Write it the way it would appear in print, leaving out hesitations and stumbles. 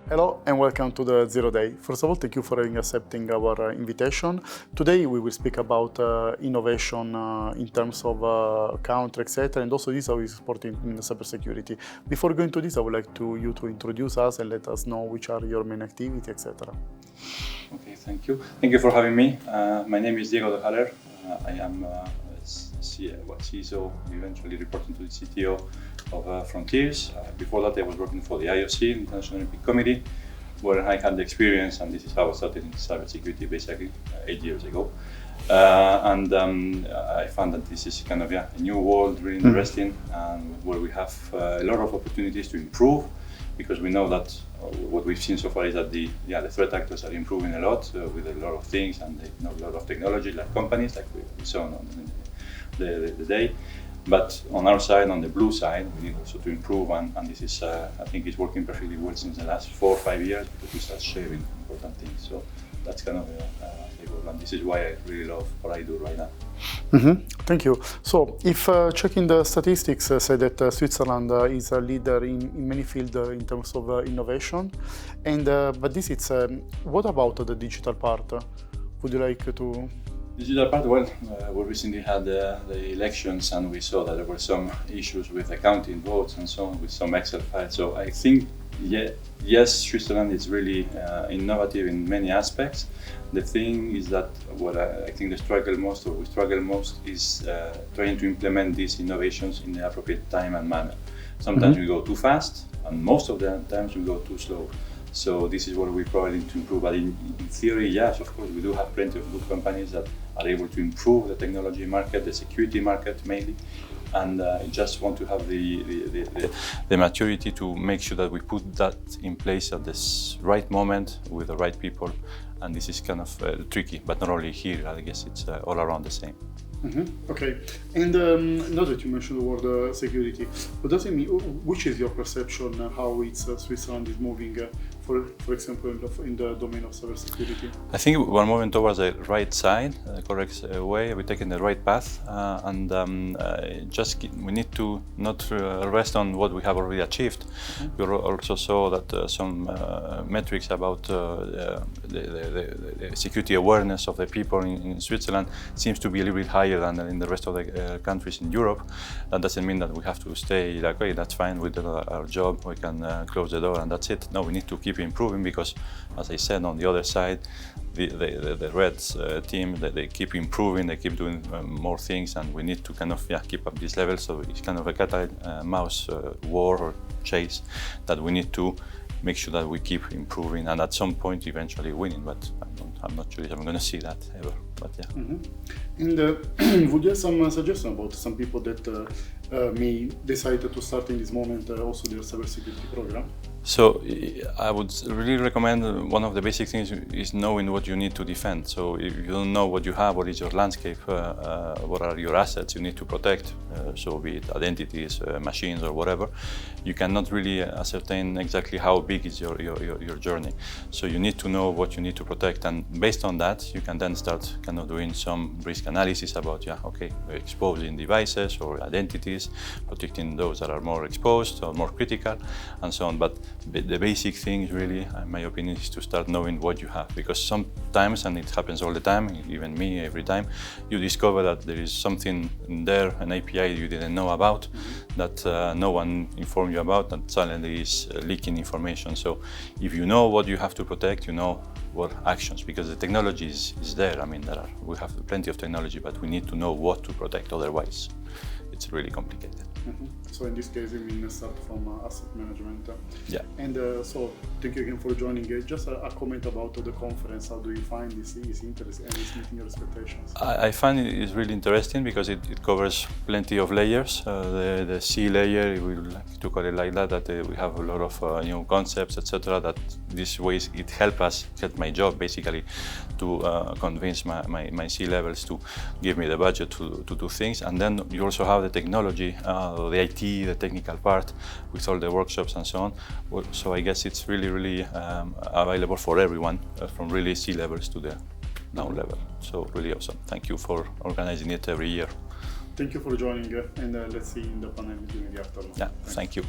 Hello and welcome to the Zero Day. First of all, thank you for accepting our invitation. Today we will speak about innovation in terms of country, etc. And also this how is supporting in cybersecurity. Before going to this, I would like you to introduce us and let us know which are your main activities, etc. Okay, thank you. Thank you for having me. My name is Diego de Haller. I am CISO, eventually reporting to the CTO of Frontiers. Before that, I was working for the IOC, International Olympic Committee, where I had the experience, and this is how I started in cybersecurity basically 8 years ago. I found that this is kind of a new world, really interesting, and where we have a lot of opportunities to improve, because we know that what we've seen so far is that the threat actors are improving a lot with a lot of things, and they know a lot of technology, like companies, like we saw on the day. But on our side, on the blue side, we need also to improve, and this is, I think, it's working perfectly well since the last 4 or 5 years, because we start sharing important things. So that's kind of a goal, and this is why I really love what I do right now. Thank you. So, if checking the statistics, say that Switzerland is a leader in many fields in terms of innovation, and but this is what about the digital part? Would you like to? Digital part, well, we recently had the elections, and we saw that there were some issues with accounting votes and so on, with some Excel files. So I think, yes, Switzerland is really innovative in many aspects. The thing is that what I think we struggle most is trying to implement these innovations in the appropriate time and manner. Sometimes we go too fast, and most of the times we go too slow. So this is what we probably need to improve. But in theory, yes, of course, we do have plenty of good companies that are able to improve the technology market, the security market mainly, and just want to have the maturity to make sure that we put that in place at this right moment with the right people. And this is kind of tricky, but not only here, I guess it's all around the same. Okay, and now that you mentioned the word security, what does it mean? Which is your perception how Switzerland is moving, for example, in the domain of cybersecurity? I think we're moving towards the right side, the correct way. We're taking the right path, and we need to not rest on what we have already achieved. We also saw that some metrics about the security awareness of the people in Switzerland seems to be a little bit higher than in the rest of the countries in Europe. That doesn't mean that we have to stay like, okay, that's fine, we did our job, we can close the door and that's it. No, we need to keep improving, because, as I said, on the other side, the Reds team, they keep improving, they keep doing more things, and we need to kind of keep up this level. So it's kind of a cat and mouse war or chase that we need to make sure that we keep improving, and at some point eventually winning. But I'm not sure if I'm going to see that ever. But yeah. And would you have some suggestion about some people that may decide to start in this moment also their cybersecurity program? So I would really recommend, one of the basic things is knowing what you need to defend. So if you don't know what you have, what is your landscape, what are your assets you need to protect, so be it identities, machines or whatever, you cannot really ascertain exactly how big is your journey. So you need to know what you need to protect, and based on that you can then start kind of doing some risk analysis about, exposing devices or identities, protecting those that are more exposed or more critical, and so on. But the basic thing really, in my opinion, is to start knowing what you have, because sometimes, and it happens all the time, even me every time, you discover that there is something there, an API you didn't know about, that no one informed you about, that suddenly is leaking information. So if you know what you have to protect, you know what actions, because the technology is there. I mean, we have plenty of technology, but we need to know what to protect, otherwise it's really complicated. So in this case, we mean start from asset management. Yeah. And so thank you again for joining. Just a comment about the conference. How do you find this is interesting and is meeting your expectations? I find it is really interesting because it covers plenty of layers. The C layer, we like to call it like that we have a lot of new concepts, etc. That this ways it help my job basically to convince my C levels to give me the budget to do things. And then you also have the technology, the IT, the technical part with all the workshops and so on. So I guess it's really available for everyone, from really C levels to the down level. So really awesome. Thank you for organizing it every year. Thank you for joining, and let's see in the panel during the afternoon. Yeah, thank you.